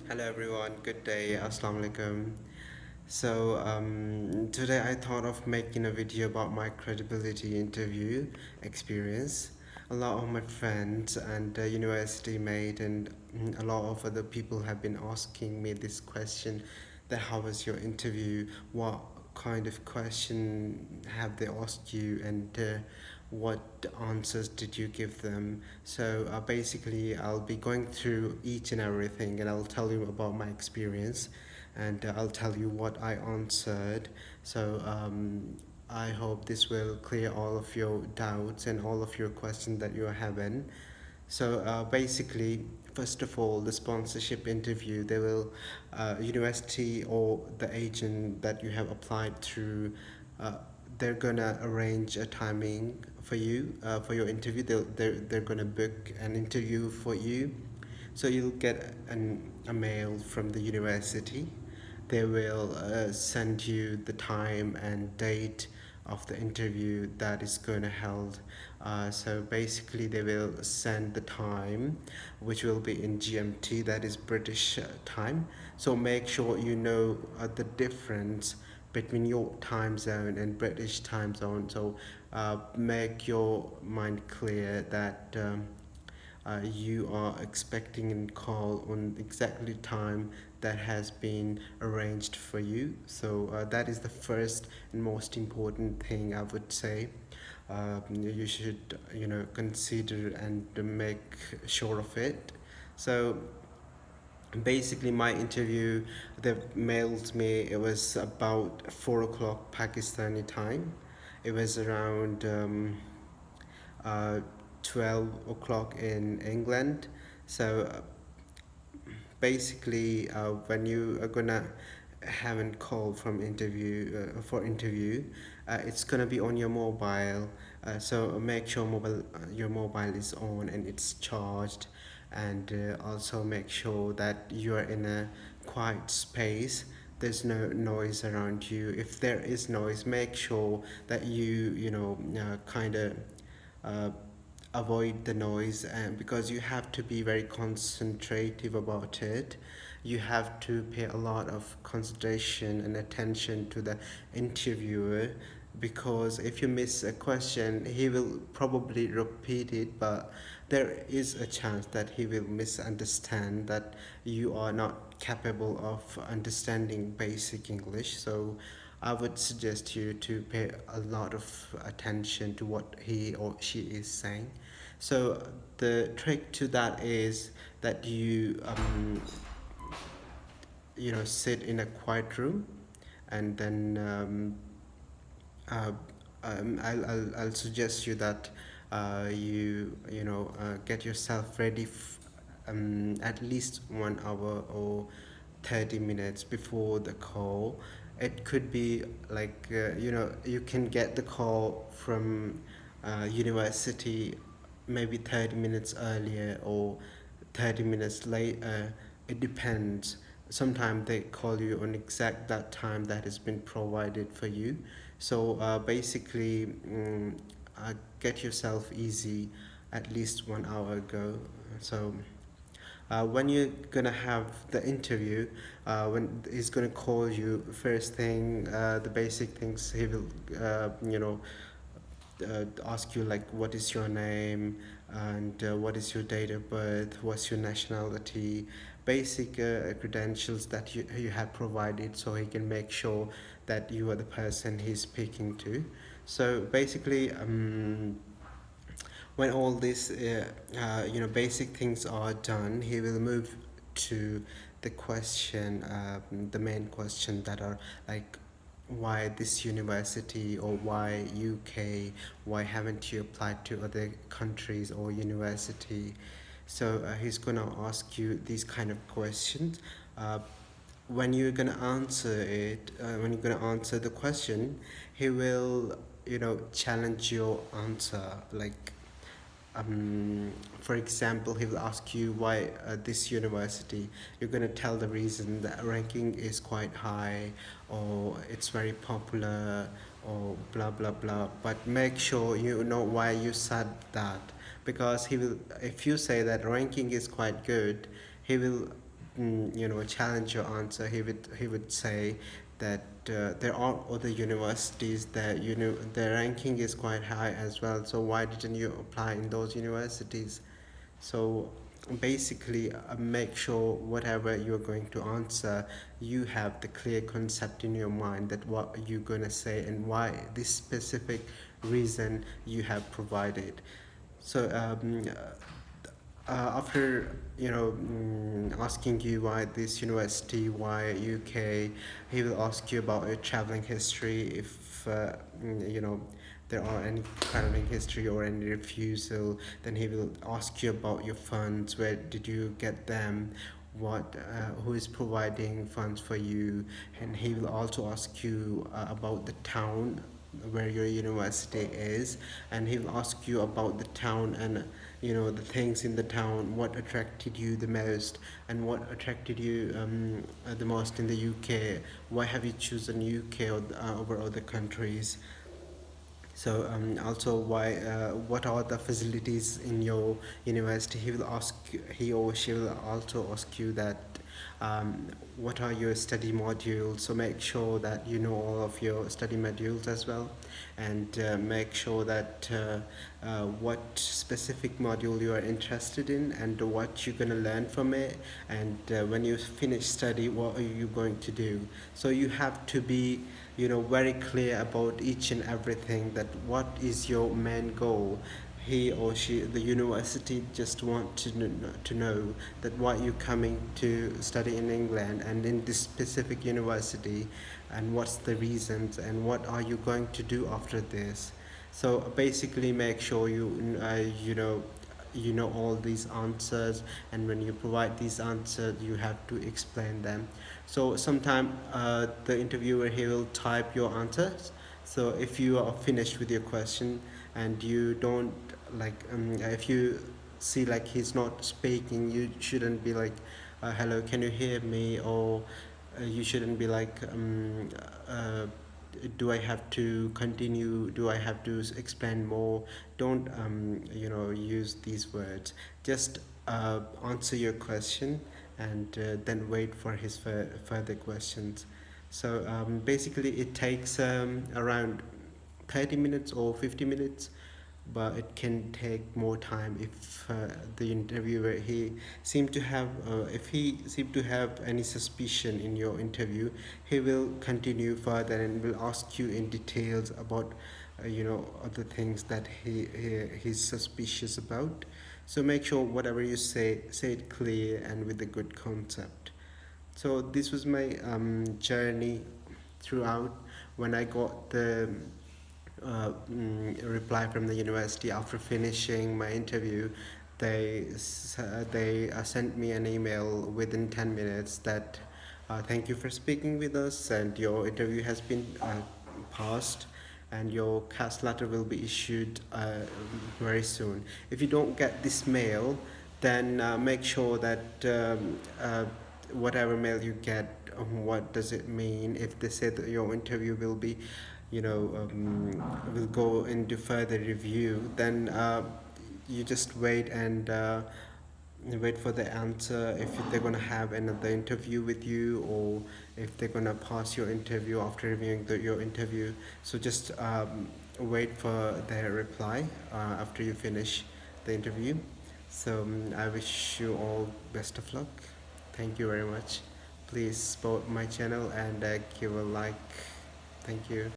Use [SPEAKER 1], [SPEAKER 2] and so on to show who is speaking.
[SPEAKER 1] Hello everyone, good day, Assalamu alaikum. Today I thought of making a video about my credibility interview experience. A lot of my friends and university mate and a lot of other people have been asking me this question, that how was your interview, what kind of question have they asked you, and what answers did you give them. Basically I'll be going through each and everything, and I'll tell you about my experience, and I'll tell you what I answered. I hope this will clear all of your doubts and all of your questions that you're having. Basically, first of all, the sponsorship interview, they will, university or the agent that you have applied through, uh, they're gonna arrange a timing for you, for your interview. They're gonna book an interview for you. So you'll get a mail from the university. They will send you the time and date of the interview that is going to held. Basically, they will send the time, which will be in GMT, that is British time. So make sure you know the difference between your time zone and British time zone. Make your mind clear that. You are expecting a call on exactly time that has been arranged for you. That is the first and most important thing I would say. You should, consider and make sure of it. So basically, my interview, they mailed me. It was about 4 o'clock Pakistani time. It was around. Uh, 12 o'clock in England. So when you are gonna have a call from interview for interview, it's gonna be on your mobile. So make sure your mobile is on and it's charged, and also make sure that you are in a quiet space. There's no noise around you. If there is noise, make sure that you kind of uh, avoid the noise, and because you have to be very concentrative about it, you have to pay a lot of concentration and attention to the interviewer, because if you miss a question, he will probably repeat it, but there is a chance that he will misunderstand that you are not capable of understanding basic English. So I would suggest you to pay a lot of attention to what he or she is saying. So the trick to that is that you sit in a quiet room, and then uh, I'll suggest you that get yourself ready at least 1 hour or 30 minutes before the call. It could be like, you can get the call from university maybe 30 minutes earlier or 30 minutes later. It depends. Sometimes they call you on exact that time that has been provided for you. Get yourself easy at least 1 hour ago. When you're gonna have the interview, when he's gonna call you first thing, the basic things he will, ask you, like what is your name, and what is your date of birth, what's your nationality, basic credentials that you have provided, so he can make sure that you are the person he's speaking to. When all these basic things are done, he will move to the main question, that are like, why this university, or why UK, why haven't you applied to other countries or university. He's gonna ask you these kind of questions. uh, when you're gonna answer it, when you're gonna answer the question, he will, challenge your answer. Like, for example, he will ask you why this university. You're going to tell the reason, that ranking is quite high, or it's very popular, or blah blah blah. But make sure you know why you said that, because he will. If you say that ranking is quite good, he will challenge your answer, he would say that there are other universities that the ranking is quite high as well. So why didn't you apply in those universities? So basically, make sure whatever you're going to answer, you have the clear concept in your mind that what you're going to say and why this specific reason you have provided. So after asking you why this university, why UK, he will ask you about your traveling history, if there are any traveling history or any refusal. Then he will ask you about your funds, where did you get them, what who is providing funds for you. And he will also ask you about the town where your university is, and he'll ask you about the town and the things in the town, what attracted you the most and what attracted you the most in the UK. Why have you chosen UK over other countries? So also, what are the facilities in your university? He or she will also ask you that what are your study modules. So make sure that you know all of your study modules as well, and make sure that what specific module you are interested in and what you're gonna learn from it, and when you finish study, what are you going to do. So you have to be very clear about each and everything, that what is your main goal. He or she, the university, just want to know that why you're coming to study in England and in this specific university, and what's the reasons and what are you going to do after this. So basically, make sure you know all these answers, and when you provide these answers, you have to explain them. So sometime the interviewer, he will type your answers. So if you are finished with your question and you don't if you see like he's not speaking, you shouldn't be like, hello, can you hear me? Or you shouldn't be like, uh, do I have to continue, do I have to explain more. Don't use these words. Just answer your question, and then wait for his further questions. So basically, it takes around 30 minutes or 50 minutes, but it can take more time if the interviewer, he seemed to have if he seemed to have any suspicion in your interview. He will continue further and will ask you in details about other things that he's suspicious about. So make sure whatever you say it clear and with a good concept. So this was my journey throughout. When I got the reply from the university after finishing my interview, they sent me an email within 10 minutes that thank you for speaking with us, and your interview has been passed, and your cast letter will be issued very soon. If you don't get this mail, then make sure that whatever mail you get, what does it mean. If they say that your interview will be, will go into further review, then you just wait and wait for the answer, if they're going to have another interview with you, or if they're going to pass your interview after reviewing your interview. So just wait for their reply after you finish the interview. So I wish you all best of luck. Thank you very much. Please support my channel and give a like. Thank you.